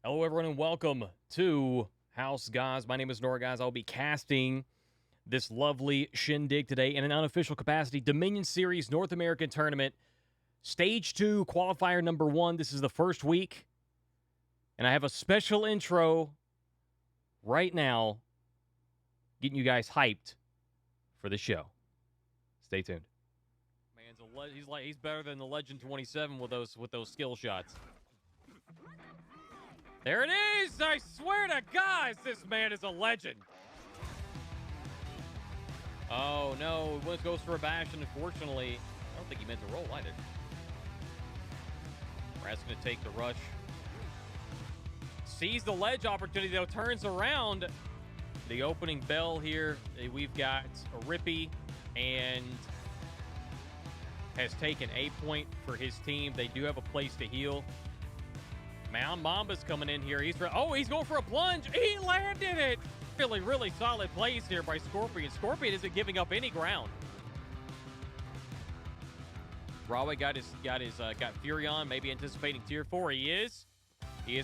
Hello, everyone, and welcome to House Guys. My name is Norgoz. I'll be casting this lovely shindig today in an unofficial capacity. Dominion Series North American Tournament, Stage 2, Qualifier number 1. This is the first week, and I have a special intro right now getting you guys hyped for the show. Stay tuned. Man's he's better than the Legend 27 with those skill shots. There it is! I swear to God, this man is a legend. Oh, no. Woods goes for a bash, and unfortunately, I don't think he meant to roll either. Brad's going to take the rush. Sees the ledge opportunity, though. Turns around. The opening bell here. We've got a Rippy, and has taken a point for his team. They do have a place to heal. Mound Mamba's coming in here. He's going for a plunge. He landed it. Really solid plays here by Scorpion. Scorpion isn't giving up any ground. Rahway got Furion, maybe anticipating tier 4. He is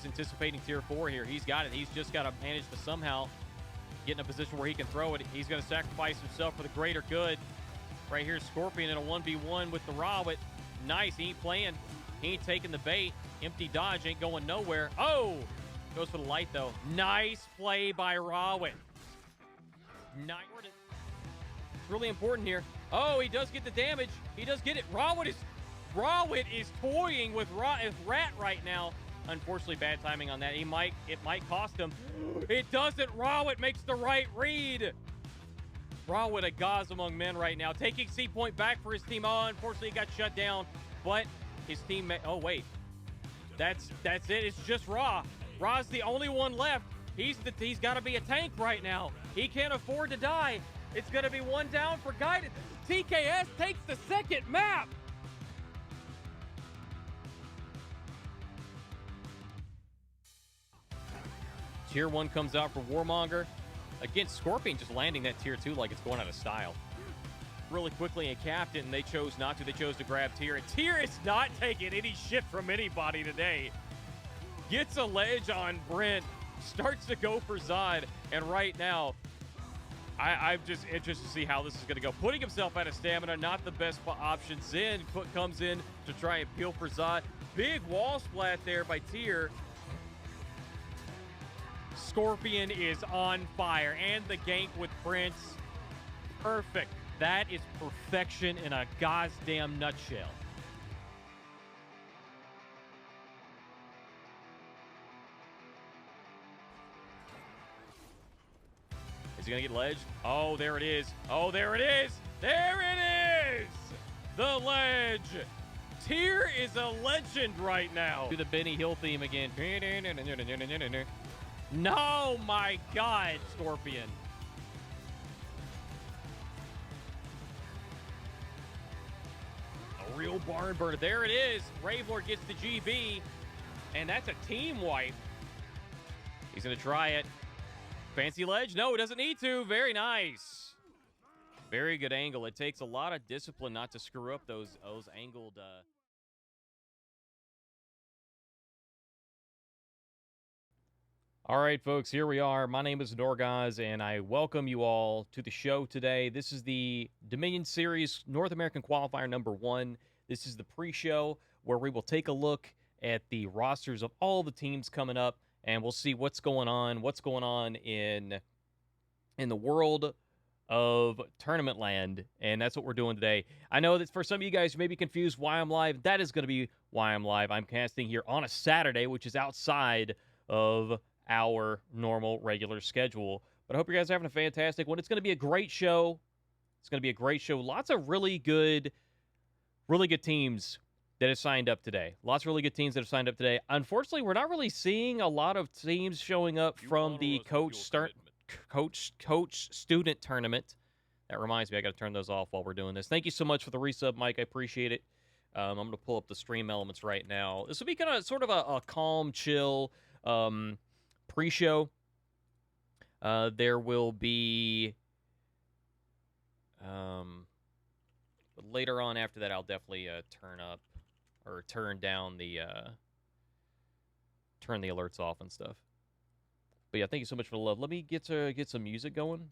anticipating tier 4 here. He's got it. He's just got to manage to somehow get in a position where he can throw it. He's going to sacrifice himself for the greater good. Right here, Scorpion in a 1v1 with the Rahway. Nice. He ain't playing. He ain't taking the bait. Empty dodge ain't going nowhere. Oh! Goes for the light, though. Nice play by Rawit. Nice. It's really important here. Oh, he does get the damage. He does get it. Rawit is toying with Rat right now. Unfortunately, bad timing on that. It might cost him. It doesn't. Rawit makes the right read. Rawit a Gauze among men right now. Taking C point back for his team. Oh, unfortunately, he got shut down. But his teammate... Oh, wait. That's it. It's just Raw. Raw's the only one left. He's got to be a tank right now. He can't afford to die. It's going to be one down for Guidance. TKS takes the second map. Tier 1 comes out for Warmonger. Again, Scorpion just landing that tier 2 like it's going out of style. Really quickly and capped it, and they chose not to. They chose to grab Tier, and Tier is not taking any shit from anybody today. Gets a ledge on Brent, starts to go for Zod, and right now, I'm just interested to see how this is going to go. Putting himself out of stamina, not the best option. Zen comes in to try and peel for Zod. Big wall splat there by Tier. Scorpion is on fire, and the gank with Prince. Perfect. That is perfection in a goddamn nutshell. Is he going to get ledge? Oh, there it is. Oh, there it is. There it is. The ledge. Tier is a legend right now. Do the Benny Hill theme again. No, my God, Scorpion. A real barn burner. There it is. Ravelord gets the GB, and that's a team wipe. He's going to try it. Fancy ledge? No, it doesn't need to. Very nice. Very good angle. It takes a lot of discipline not to screw up those angled... All right, folks, here we are. My name is Norgoz, and I welcome you all to the show today. This is the Dominion Series North American Qualifier number 1. This is the pre-show where we will take a look at the rosters of all the teams coming up, and we'll see what's going on in the world of Tournament Land, and that's what we're doing today. I know that for some of you guys who may be confused why I'm live, that is going to be why I'm live. I'm casting here on a Saturday, which is outside of our normal regular schedule. But I hope you guys are having a fantastic one. It's going to be a great show. It's going to be a great show. Lots of really good teams that have signed up today. Lots of really good teams that have signed up today. Unfortunately, we're not really seeing a lot of teams showing up from the coach-student tournament. That reminds me, I got to turn those off while we're doing this. Thank you so much for the resub, Mike. I appreciate it. I'm going to pull up the stream elements right now. This will be kind of sort of a calm, chill pre-show. There will be later on after that, I'll definitely turn down turn the alerts off and stuff. But yeah, thank you so much for the love. Let me get some music going.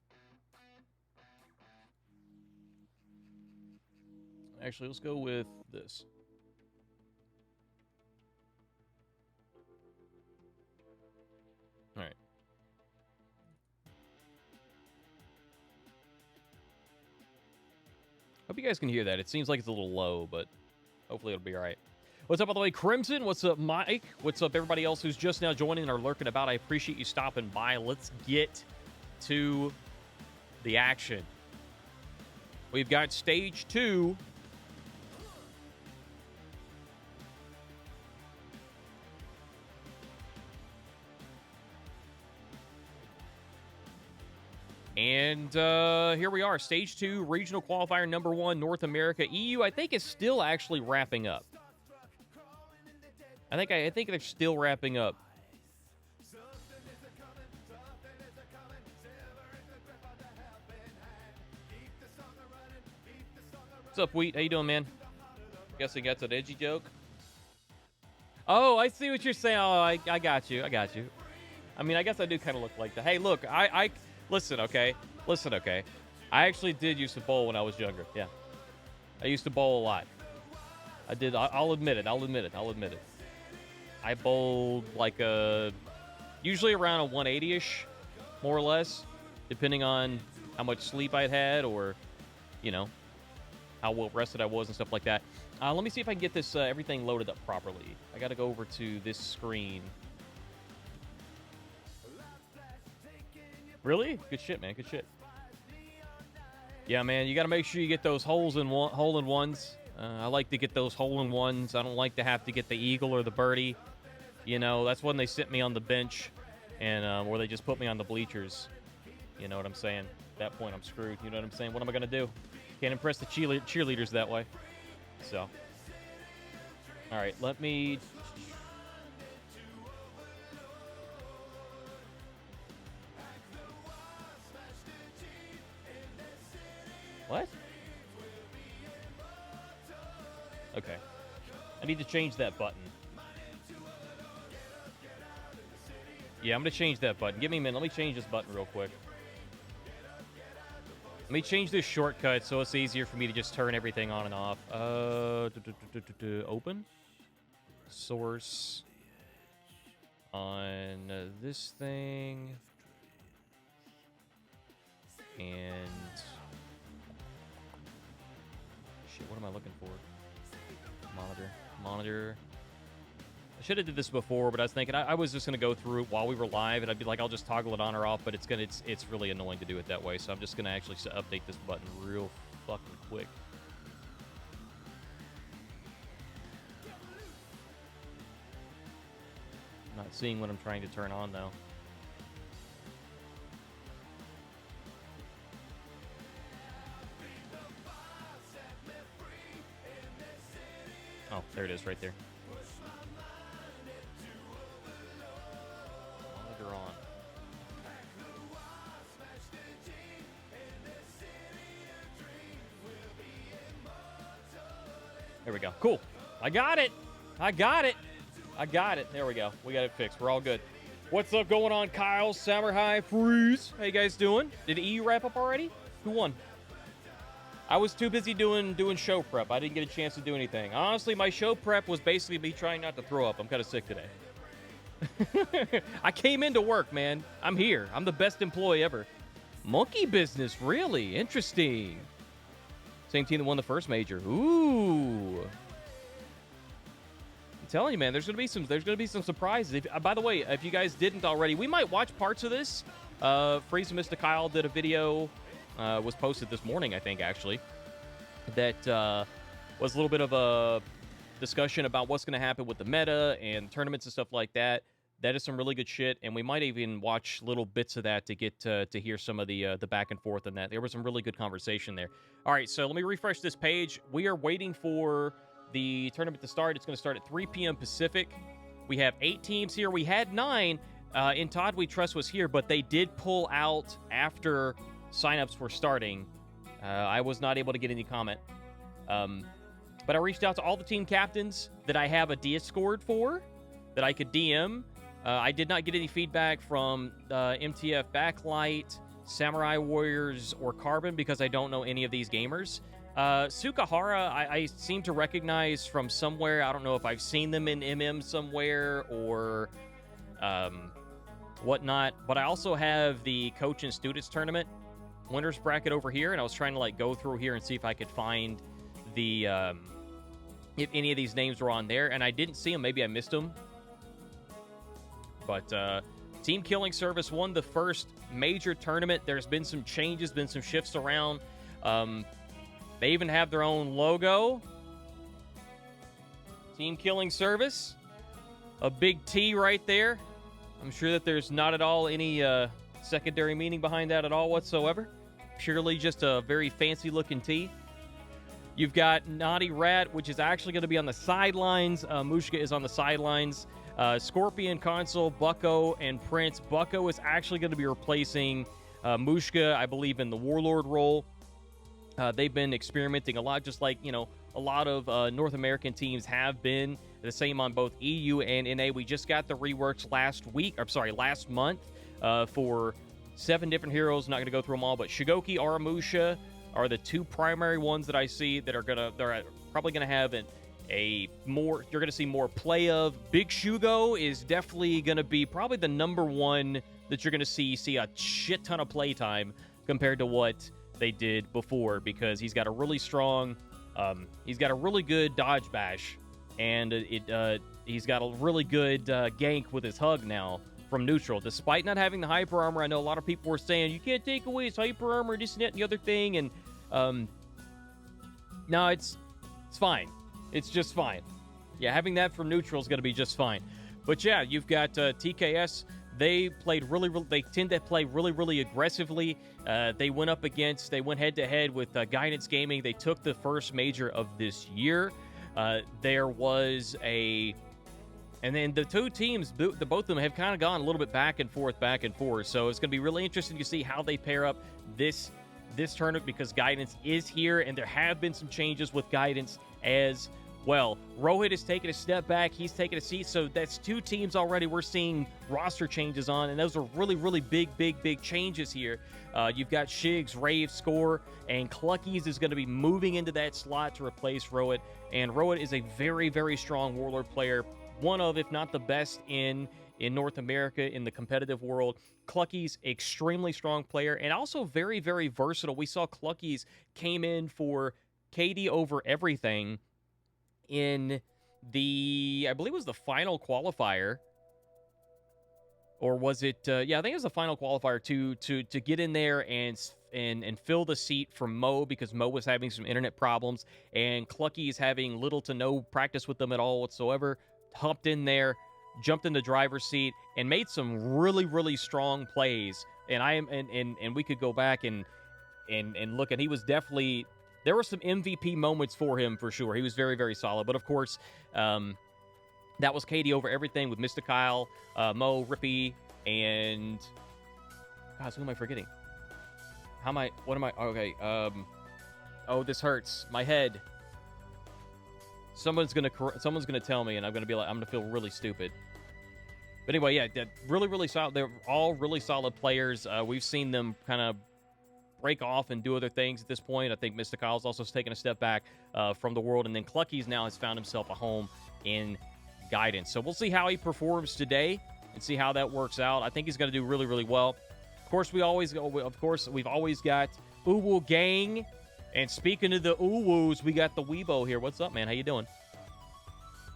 Actually, let's go with this. All right. Hope you guys can hear that. It seems like it's a little low, but hopefully it'll be all right. What's up, by the way, Crimson? What's up, Mike? What's up, everybody else who's just now joining and are lurking about? I appreciate you stopping by. Let's get to the action. We've got Stage 2. And here we are, Stage 2, Regional Qualifier number 1, North America. EU, I think, is still actually wrapping up. I think they're still wrapping up. What's up, Wheat? How you doing, man? Guessing that's an edgy joke. Oh, I see what you're saying. Oh, I got you. I got you. I mean, I guess I do kind of look like that. Hey, look, I listen, okay? Listen, okay? I actually did used to bowl when I was younger. Yeah. I used to bowl a lot. I did. I'll admit it. I'll admit it. I bowled like usually around a 180-ish, more or less, depending on how much sleep I'd had or, you know, how well rested I was and stuff like that. Let me see if I can get this everything loaded up properly. I got to go over to this screen. Really? Good shit, man. Good shit. Yeah, man. You got to make sure you get those hole-in-ones. I like to get those hole-in-ones. I don't like to have to get the eagle or the birdie. You know, that's when they sit me on the bench, and or they just put me on the bleachers. You know what I'm saying? At that point, I'm screwed. You know what I'm saying? What am I going to do? Can't impress the cheerleaders that way. So, all right, let me... What? Okay. I need to change that button. Yeah, I'm going to change that button. Give me a minute. Let me change this button real quick. Let me change this shortcut so it's easier for me to just turn everything on and off. Open. Source. On this thing. And... Shit, what am I looking for? Monitor. I should have did this before, but I was thinking I was just going to go through it while we were live, and I'd be like, I'll just toggle it on or off, but it's really annoying to do it that way, so I'm just going to actually update this button real fucking quick. I'm not seeing what I'm trying to turn on, though. Oh, there it is, right there. Monitor on. There we go. Cool. I got it. There we go. We got it fixed. We're all good. What's up going on, Kyle? Summer High Freeze. How you guys doing? Did EU wrap up already? Who won? I was too busy doing show prep. I didn't get a chance to do anything. Honestly, my show prep was basically me trying not to throw up. I'm kind of sick today. I came into work, man. I'm here. I'm the best employee ever. Monkey business, really? Interesting. Same team that won the first major. Ooh. I'm telling you, man, there's gonna be some surprises. By the way, if you guys didn't already, we might watch parts of this. Freeze and Mr. Kyle did a video. Was posted this morning, I think, actually, that was a little bit of a discussion about what's going to happen with the meta and tournaments and stuff like that. That is some really good shit, and we might even watch little bits of that to get to hear some of the back and forth on that. There was some really good conversation there. All right, so let me refresh this page. We are waiting for the tournament to start. It's going to start at 3 p.m. Pacific. We have 8 teams here. We had 9. In Todd We Trust was here, but they did pull out after signups were starting. I was not able to get any comment. But I reached out to all the team captains that I have a Discord for, that I could DM, I did not get any feedback from MTF Backlight, Samurai Warriors, or Carbon because I don't know any of these gamers. Sukahara, I seem to recognize from somewhere. I don't know if I've seen them in MM somewhere or whatnot. But I also have the Coach and Students Tournament winners bracket over here, and I was trying to like go through here and see if I could find the if any of these names were on there, and I didn't see them. Maybe I missed them. But Team Killing Service won the first major tournament. There's been some changes, been some shifts around. They even have their own logo. Team Killing Service. A big T right there. I'm sure that there's not at all any secondary meaning behind that at all whatsoever. Purely just a very fancy-looking T. You've got Naughty Rat, which is actually going to be on the sidelines. Mushka is on the sidelines. Scorpion, Console, Bucko, and Prince. Bucko is actually going to be replacing Mushka, I believe, in the Warlord role. They've been experimenting a lot, just like, a lot of North American teams have been. The same on both EU and NA. We just got the reworks last month for 7 different heroes. I'm not going to go through them all, but Shigoki, Aramusha are the 2 primary ones that I see that are they're probably going to have you're going to see more play of. Big Shugo is definitely going to be probably the number 1 that you're going to see a shit ton of play time compared to what they did before, because he's got a really strong, he's got a really good dodge bash, and he's got a really good gank with his hug now from neutral, despite not having the hyper armor. I know a lot of people were saying you can't take away his hyper armor, this and that and the other thing, and no, it's fine. It's just fine. Yeah, having that from neutral is going to be just fine. But yeah, you've got TKS. They tend to play really aggressively. They went head-to-head with Guidance Gaming. They took the first major of this year. There was and then the 2 teams, both of them have kind of gone a little bit back and forth. So it's going to be really interesting to see how they pair up this tournament, because Guidance is here, and there have been some changes with Guidance as well. Rohit has taken a step back. He's taken a seat. So that's 2 teams already we're seeing roster changes on, and those are really big changes here. You've got Shigs, Rave, Score, and Cluckies is going to be moving into that slot to replace Rohit. And Rohit is a very strong Warlord player, one of, if not the best in North America in the competitive world. Clucky's extremely strong player, and also very versatile. We saw Clucky's came in for KD over everything in I believe it was the final qualifier, or was it? Yeah, I think it was the final qualifier to get in there and fill the seat for Mo, because Mo was having some internet problems, and Clucky is having little to no practice with them at all whatsoever. Hopped in there, jumped in the driver's seat, and made some really strong plays. And we could go back and look, and he was definitely. There were some MVP moments for him, for sure. He was very solid. But, of course, that was KD over everything with Mr. Kyle, Mo, Rippy, and... Gosh, who am I forgetting? What am I... Okay, oh, this hurts. My head. Someone's gonna tell me, and I'm gonna feel really stupid. But anyway, yeah, really solid. They're all really solid players. We've seen them kind of break off and do other things at this point. I think Mr. Kyle's also taken a step back from the world, and then Clucky's now has found himself a home in Guidance. So we'll see how he performs today and see how that works out. I think he's going to do really well. Of course, we've always got Uwu Gang, and speaking of the Uwus, we got the Weibo here. What's up, man? How you doing?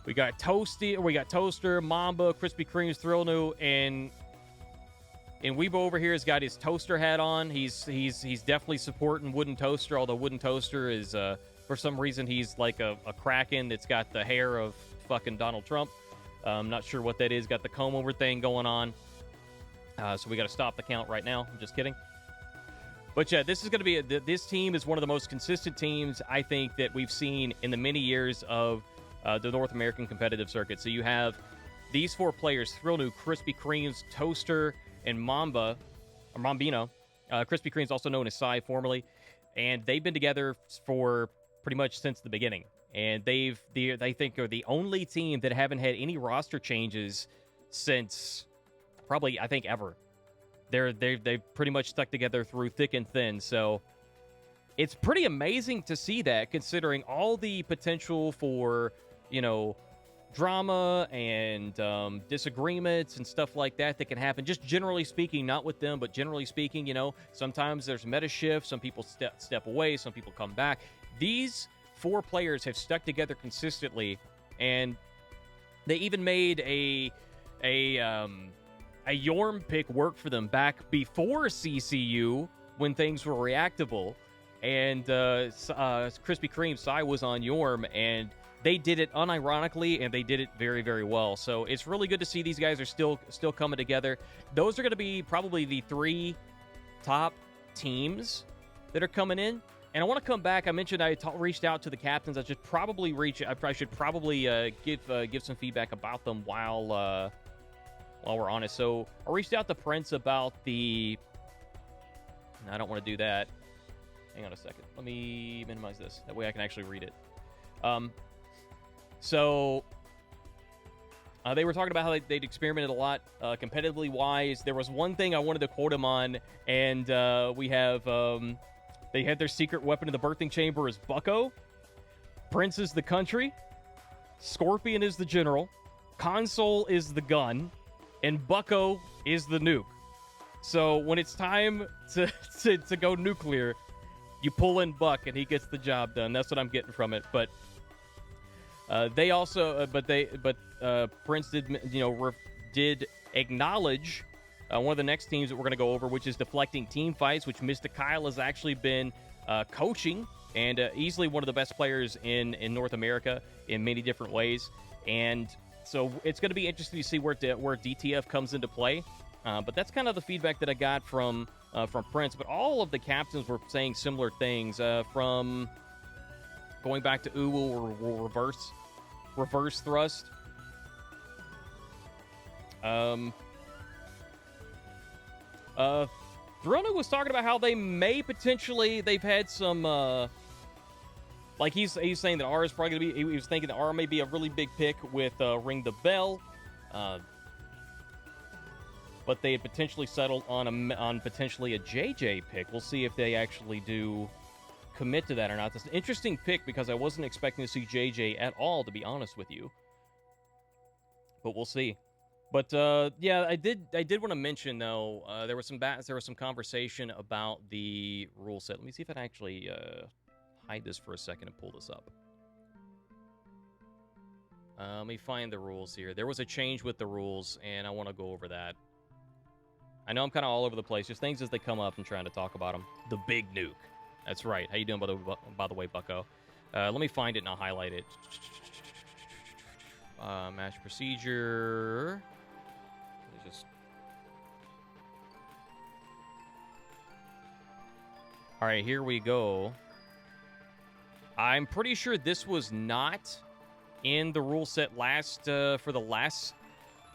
We got Toaster, Mamba, Krispy Kreme's Thrill New, and Weibo over here has got his toaster hat on. He's definitely supporting Wooden Toaster, although Wooden Toaster is, for some reason, he's like a Kraken that's got the hair of fucking Donald Trump. I'm not sure what that is. Got the comb-over thing going on. So we got to stop the count right now. I'm just kidding. But yeah, this is going to be this team is one of the most consistent teams, I think, that we've seen in the many years of the North American competitive circuit. So you have these 4 players: Thrill New, Krispy Kreme's, Toaster, and Mamba, or Mambino. Krispy Kreme's also known as Psy formerly, and they've been together for pretty much since the beginning. And they think they're the only team that haven't had any roster changes since probably, I think, ever. They've pretty much stuck together through thick and thin. So it's pretty amazing to see that, considering all the potential for, drama and disagreements and stuff like that can happen. Just generally speaking, not with them, but generally speaking, sometimes there's meta shifts. Some people step away. Some people come back. These 4 players have stuck together consistently, and they even made a Yorm pick work for them back before CCU when things were reactable. And Krispy Kreme, Sai was on Yorm, and they did it unironically, and they did it very, very well. So it's really good to see these guys are still coming together. Those are going to be probably the 3 top teams that are coming in. And I want to come back. I mentioned I reached out to the captains. I should probably give some feedback about them while we're on it. So I reached out to Prince about I don't want to do that. Hang on a second. Let me minimize this. That way I can actually read it. So they were talking about how they'd experimented a lot competitively wise. There was one thing I wanted to quote him on, and we have they had their secret weapon in the birthing chamber is Bucko. Prince is the country. Scorpion is the general. Console is the gun. And Bucko is the nuke. So when it's time to go nuclear, you pull in Buck and he gets the job done. That's what I'm getting from it. But they also, Prince did acknowledge one of the next teams that we're going to go over, which is deflecting team fights, which Mr. Kyle has actually been coaching, and easily one of the best players in North America in many different ways. And so it's going to be interesting to see where DTF comes into play. But that's kind of the feedback that I got from Prince. But all of the captains were saying similar things, from going back to Uwu or reverse thrust. Throna was talking about how they may potentially, they've had some, like he's saying that R is probably going to be, he was thinking that R may be a really big pick with Ring the Bell. But they had potentially settled on potentially a JJ pick. We'll see if they actually do commit to that or not. That's an interesting pick because I wasn't expecting to see JJ at all, to be honest with you. But we'll see. But yeah, I did want to mention though, there was some conversation about the rule set. Let me see if I can actually hide this for a second and pull this up. Let me find the rules here. There was a change with the rules, and I want to go over that. I know I'm kind of all over the place. Just things as they come up and trying to talk about them. The big nuke. That's right. How you doing, by the way, Bucko? Let me find it and I'll highlight it. Match procedure. All right, here we go. I'm pretty sure this was not in the rule set for the last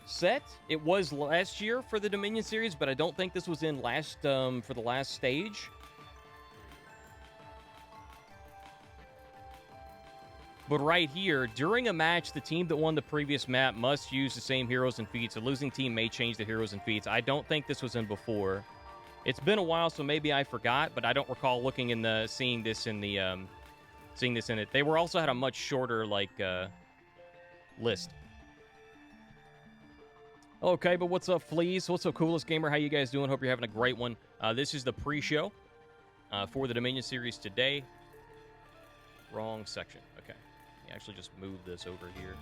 set. It was last year for the Dominion series, but I don't think this was in for the last stage. But right here, during a match, the team that won the previous map must use the same heroes and feats. The losing team may change the heroes and feats. I don't think this was in before. It's been a while, so maybe I forgot, but I don't recall looking in seeing this in it. They were also had a much shorter list. Okay, but what's up, Fleas? What's up, Coolest Gamer? How you guys doing? Hope you're having a great one. This is the pre-show for the Dominion series today. Wrong section. Okay. Let me actually just move this over here.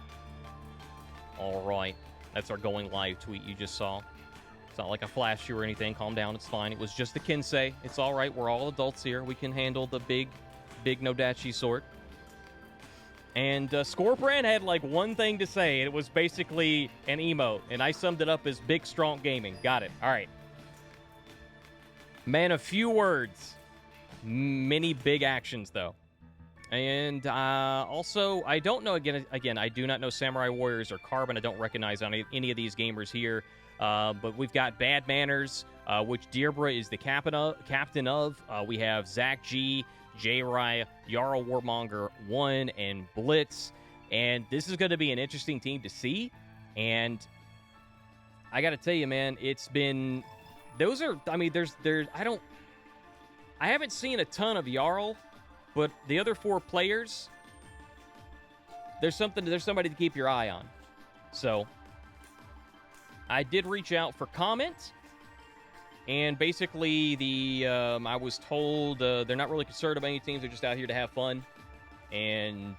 All right. That's our going live tweet you just saw. It's not like I flashed you or anything. Calm down. It's fine. It was just the Kinsei. It's all right. We're all adults here. We can handle the big Nodachi sort. And Scorpion had one thing to say. It was basically an emote. And I summed it up as Big Strong Gaming. Got it. All right. Man, a few words. Many big actions, though. And also, I don't know, again, I do not know Samurai Warriors or Carbon. I don't recognize any of these gamers here. But we've got Bad Manners, which Deirdre is the captain of. We have Zach G, J-Rye, Yara Warmonger 1, and Blitz. And this is going to be an interesting team to see. And I got to tell you, man, it's been... Those are... I mean, there's... I haven't seen a ton of Jarl, but the other 4 players, there's somebody to keep your eye on. So, I did reach out for comment, and basically I was told they're not really concerned about any teams. They're just out here to have fun and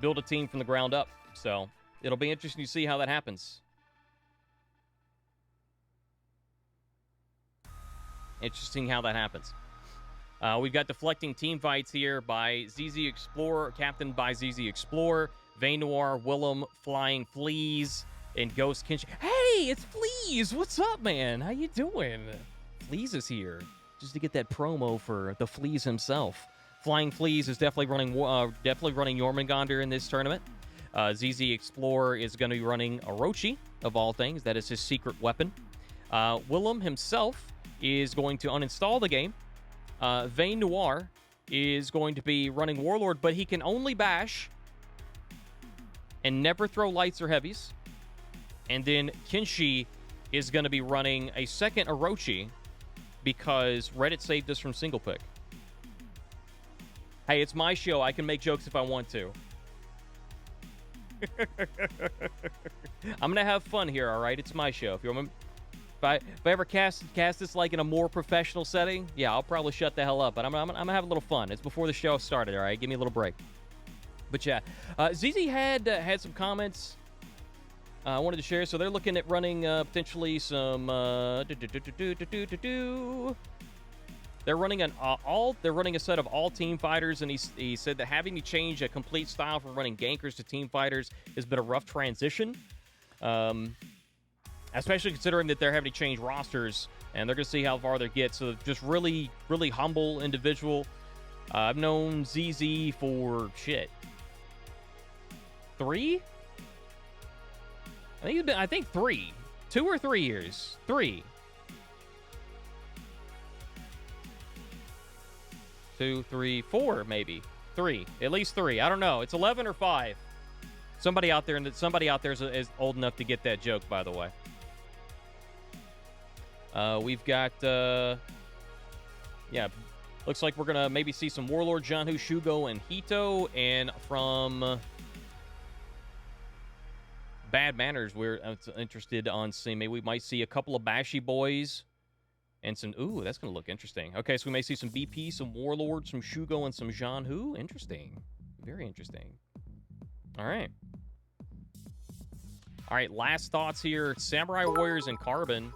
build a team from the ground up. So, it'll be interesting to see how that happens. Interesting how that happens. We've got deflecting team fights here by ZZ Explorer, captained by ZZ Explorer, Vayne Noir, Willem, Flying Fleas, and Ghost Kinshi. Hey, it's Fleas! What's up, man? How you doing? Fleas is here, just to get that promo for the Fleas himself. Flying Fleas is definitely running Jormungandr in this tournament. ZZ Explorer is going to be running Orochi, of all things. That is his secret weapon. Willem himself is going to uninstall the game. Vayne Noir is going to be running Warlord, but he can only bash and never throw lights or heavies. And then Kinshi is going to be running a second Orochi because Reddit saved us from single pick. Hey, it's my show. I can make jokes if I want to. I'm going to have fun here, all right? It's my show. If you remember... If I ever cast this like in a more professional setting, yeah, I'll probably shut the hell up. But I'm gonna have a little fun. It's before the show started, all right? Give me a little break. But yeah, ZZ had some comments I wanted to share. So they're looking at running potentially some. They're running a set of all team fighters, and he said that having to change a complete style from running gankers to team fighters has been a rough transition. Especially considering that they're having to change rosters, and they're going to see how far they get. So just really, really humble individual. I've known ZZ for, 3? I think 3. 2 or 3 years. 3. 2, 3, 4, maybe. 3. At least 3. I don't know. It's 11 or 5. Somebody out there is old enough to get that joke, by the way. We've got, looks like we're going to maybe see some Warlord, Janhu, Shugo, and Hito. And from Bad Manners, we're interested on seeing, maybe we might see a couple of Bashi boys and some, ooh, that's going to look interesting. Okay, so we may see some BP, some Warlord, some Shugo, and some Janhu. Interesting. Very interesting. All right. All right, last thoughts here. Samurai Warriors and Carbon.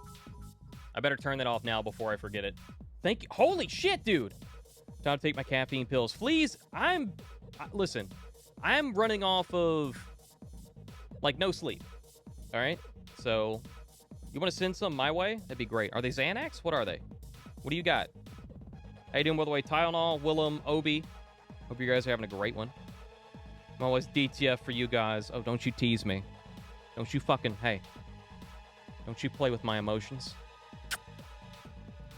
I better turn that off now before I forget it. Thank you. Holy shit, dude. Time to take my caffeine pills. Fleas, listen, I'm running off of, like, no sleep. All right? So, you want to send some my way? That'd be great. Are they Xanax? What are they? What do you got? How you doing, by the way? Tylenol, Willem, Obi. Hope you guys are having a great one. I'm always DTF for you guys. Oh, don't you tease me. Don't you fucking, hey. Don't you play with my emotions.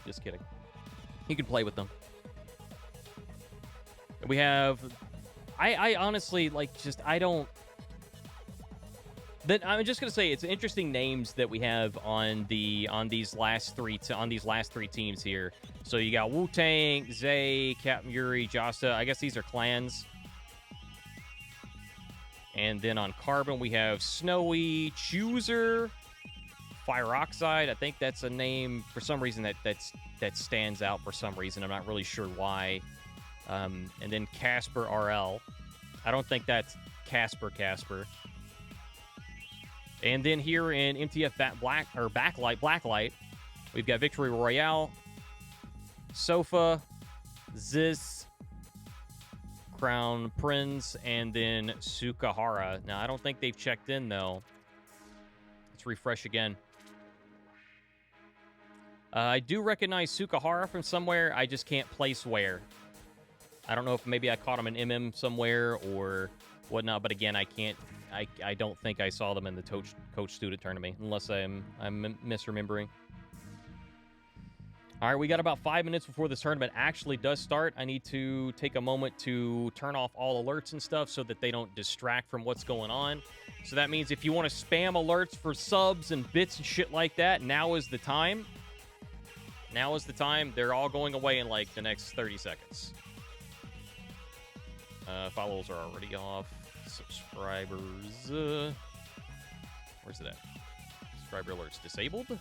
Just kidding. You can play with them. We have... I honestly, like, just, I don't... I'm just gonna say it's interesting names that we have on these last three teams here. So you got Wu-Tang, Zay, Captain Yuri, Josta. I guess these are clans. And then on Carbon we have Snowy, Chooser, Fire Oxide. I think that's a name for some reason that stands out for some reason. I'm not really sure why. And then Casper RL. I don't think that's Casper. And then here in MTF Blacklight, we've got Victory Royale, Sofa, Ziz, Crown Prince, and then Sukahara. Now, I don't think they've checked in, though. Let's refresh again. I do recognize Sukahara from somewhere. I just can't place where. I don't know if maybe I caught him in MM somewhere or whatnot, but again, I can't. I don't think I saw them in the coach-student tournament, unless I'm misremembering. All right, we got about 5 minutes before this tournament actually does start. I need to take a moment to turn off all alerts and stuff so that they don't distract from what's going on. So that means if you want to spam alerts for subs and bits and shit like that, now is the time. Now is the time. They're all going away in like the next 30 seconds. Follows are already off. Subscribers. Where's it at? Subscriber alerts disabled.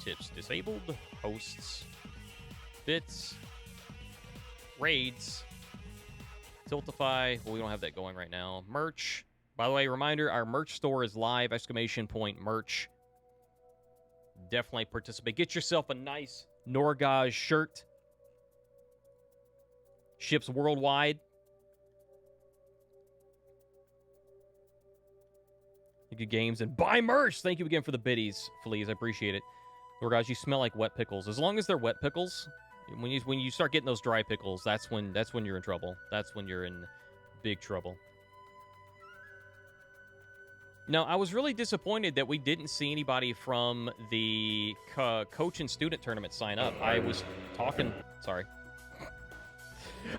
Tips disabled. Hosts. Bits. Raids. Tiltify. Well, we don't have that going right now. Merch. By the way, reminder, our merch store is live. ! Merch. Definitely participate. Get yourself a nice Norgoz shirt. Ships worldwide. Good games and buy merch. Thank you again for the biddies, Fleas. I appreciate it. Norgoz, you smell like wet pickles. As long as they're wet pickles, when you start getting those dry pickles, that's when you're in trouble. That's when you're in big trouble. No, I was really disappointed that we didn't see anybody from the coach and student tournament sign up. I was talking. Sorry.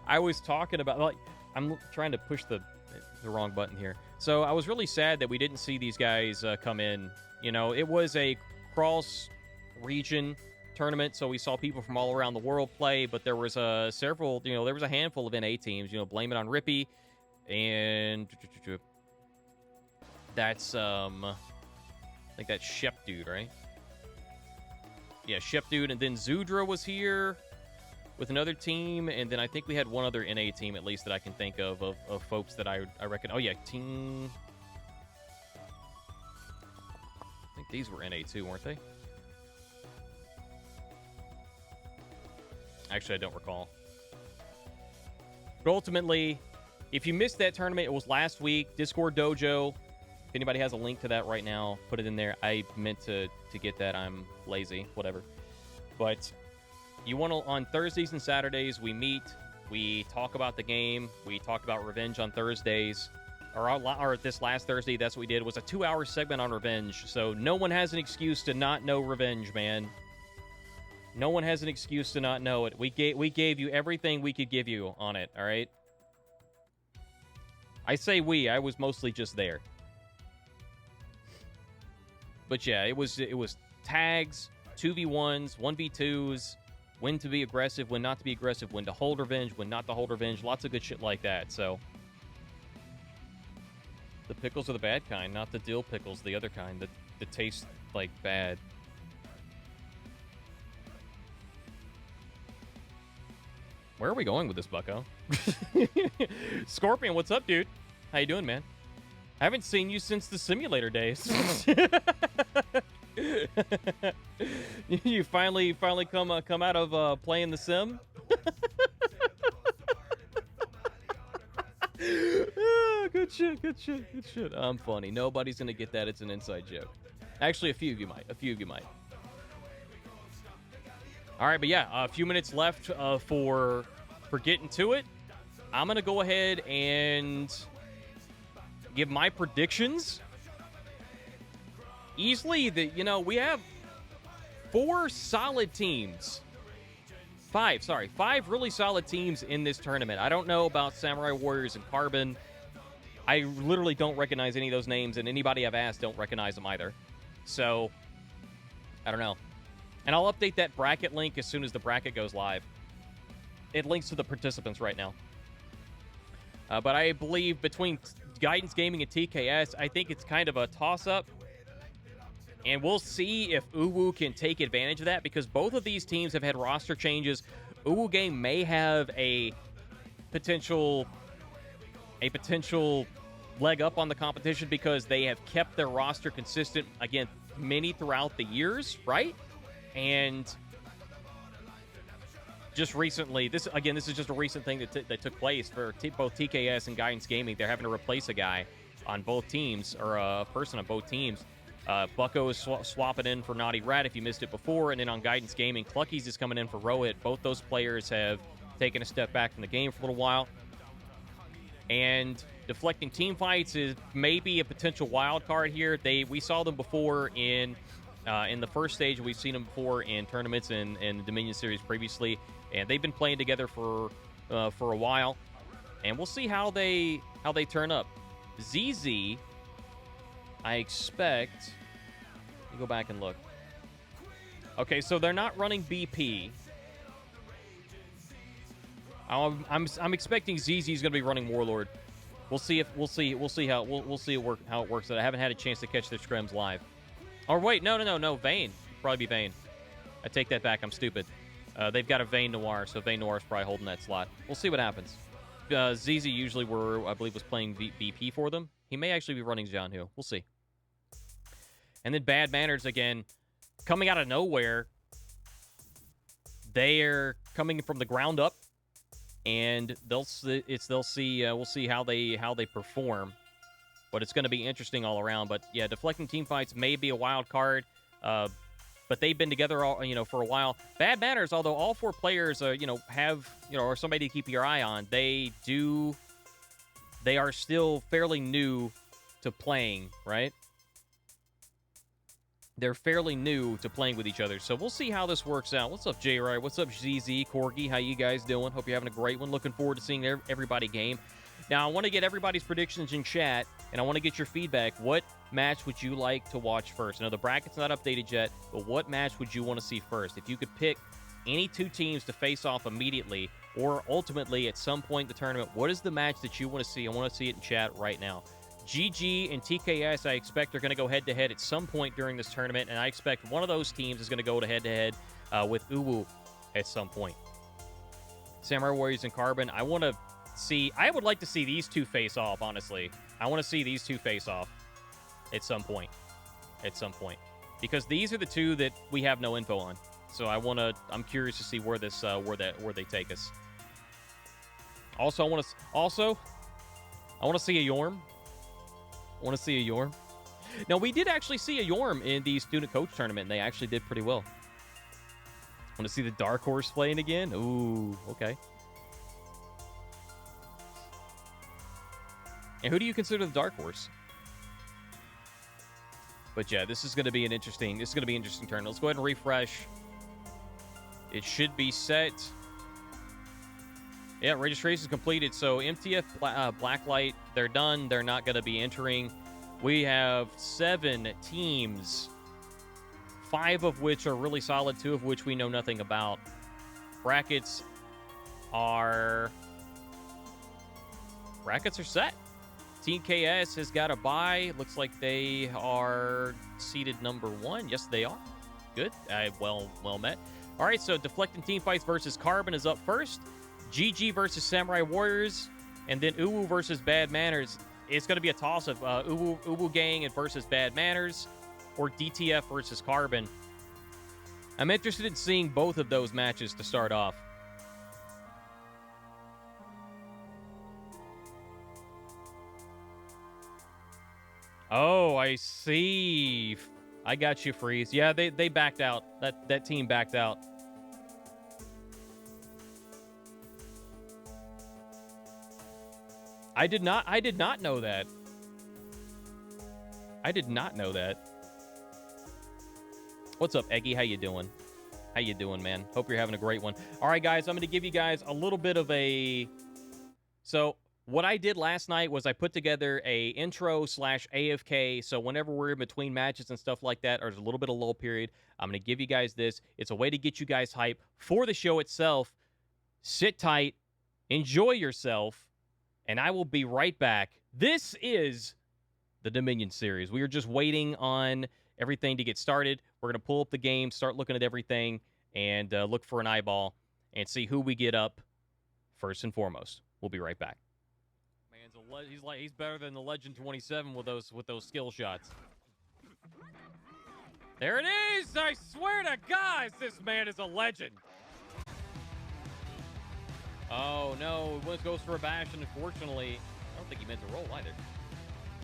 I was talking about, like, I'm trying to push the wrong button here. So I was really sad that we didn't see these guys come in. You know, it was a cross-region tournament, so we saw people from all around the world play, but there was several, you know, there was a handful of NA teams. You know, blame it on Rippy, and that's, I think that's Shep Dude, right? Yeah, Shep Dude, and then Zudra was here with another team, and then I think we had one other NA team, at least, that I can think of folks that I reckon. Oh, yeah, team... I think these were NA too, weren't they? Actually, I don't recall. But ultimately, if you missed that tournament, it was last week. Discord Dojo. If anybody has a link to that right now, put it in there. I meant to get that. I'm lazy. Whatever. But you want to, on Thursdays and Saturdays, we meet. We talk about the game. We talked about Revenge on Thursdays. Or this last Thursday, that's what we did. It was a 2-hour segment on Revenge. So no one has an excuse to not know Revenge, man. No one has an excuse to not know it. We gave you everything we could give you on it, all right? I say we. I was mostly just there. But yeah, it was tags, 2v1s, 1v2s, when to be aggressive, when not to be aggressive, when to hold revenge, when not to hold revenge. Lots of good shit like that, so... The pickles are the bad kind, not the dill pickles, the other kind that taste like bad. Where are we going with this, bucko? Scorpion, what's up, dude? How you doing, man? I haven't seen you since the simulator days. You finally come out of playing the sim? Good shit. I'm funny. Nobody's gonna get that. It's an inside joke. Actually, a few of you might. All right, but yeah, a few minutes left for getting to it. I'm gonna go ahead and give my predictions. Easily, we have 4 solid teams. 5 really solid teams in this tournament. I don't know about Samurai Warriors and Carbon. I literally don't recognize any of those names, and anybody I've asked don't recognize them either. So, I don't know. And I'll update that bracket link as soon as the bracket goes live. It links to the participants right now. But I believe between Guidance Gaming and TKS, I think it's kind of a toss-up. And we'll see if Uwu can take advantage of that, because both of these teams have had roster changes. Uwu Game may have a potential leg up on the competition because they have kept their roster consistent, again, many throughout the years, right? And just recently, this is just a recent thing that took place for both TKS and Guidance Gaming. They're having to replace a guy on both teams, or a person on both teams. Bucko is swapping in for Naughty Rat if you missed it before, and then on Guidance Gaming, Clucky's is coming in for Rohit. Both those players have taken a step back from the game for a little while. And deflecting team fights is maybe a potential wild card here. We saw them before in In the first stage, we've seen them before in tournaments and the Dominion Series previously, and they've been playing together for a while. And we'll see how they turn up. ZZ, I expect. Let me go back and look. Okay, so they're not running BP. I'm expecting ZZ is going to be running Warlord. We'll see how it works. I haven't had a chance to catch their scrims live. Or wait, no, Vayne. Probably be Vayne. I take that back. I'm stupid. They've got a Vayne Noir, so Vayne Noir is probably holding that slot. We'll see what happens. ZZ usually I believe was playing BP for them. He may actually be running Jianhu. We'll see. And then Bad Manners again, coming out of nowhere. They're coming from the ground up, and we'll see how they perform. But it's going to be interesting all around. But yeah, deflecting team fights may be a wild card. But they've been together for a while. Bad Manners, although all 4 players are somebody to keep your eye on, they are still fairly new to playing, right? They're fairly new to playing with each other. So we'll see how this works out. What's up, J-Ray? What's up, ZZ? Corgi, how you guys doing? Hope you're having a great one. Looking forward to seeing everybody game. Now, I want to get everybody's predictions in chat, and I want to get your feedback. What match would you like to watch first? I know the bracket's not updated yet, but what match would you want to see first? If you could pick any 2 teams to face off immediately or ultimately at some point in the tournament, what is the match that you want to see? I want to see it in chat right now. GG and TKS, I expect, are going to go head-to-head at some point during this tournament, and I expect one of those teams is going to go to head-to-head with Uwu at some point. Samurai Warriors and Carbon, I would like to see these 2 face off, honestly. I want to see these 2 face off at some point. Because these are the 2 that we have no info on. So I'm curious to see where they take us. Also, I want to see a Yorm. Now, we did actually see a Yorm in the student coach tournament, and they actually did pretty well. Want to see the Dark Horse playing again? Ooh, okay. And who do you consider the Dark Horse? But yeah, this is going to be an interesting tournament. Let's go ahead and refresh. It should be set. Yeah, registration is completed. So MTF Blacklight, they're done. They're not going to be entering. We have 7 teams, 5 of which are really solid, 2 of which we know nothing about. Brackets are set. Team KS has got a bye. Looks like they are seeded number 1. Yes, they are. Good. Well met. All right, so Deflecting Team Fights versus Carbon is up first. GG versus Samurai Warriors, and then Uwu versus Bad Manners. It's going to be a toss of Uwu Gang versus Bad Manners, or DTF versus Carbon. I'm interested in seeing both of those matches to start off. Oh, I see. I got you, Freeze. Yeah, they backed out. That team backed out. I did not know that. I did not know that. What's up, Eggy? How you doing? How you doing, man? Hope you're having a great one. All right, guys, I'm going to give you guys a little bit of a... So, what I did last night was I put together a intro/AFK, so whenever we're in between matches and stuff like that, or there's a little bit of lull period, I'm going to give you guys this. It's a way to get you guys hype for the show itself. Sit tight, enjoy yourself, and I will be right back. This is the Dominion Series. We are just waiting on everything to get started. We're going to pull up the game, start looking at everything, and look for an eyeball and see who we get up first and foremost. We'll be right back. Man, he's better than the Legend 27 with those skill shots. There it is! I swear to God, this man is a legend. Oh, no. It goes for a bash, and unfortunately, I don't think he meant to roll either.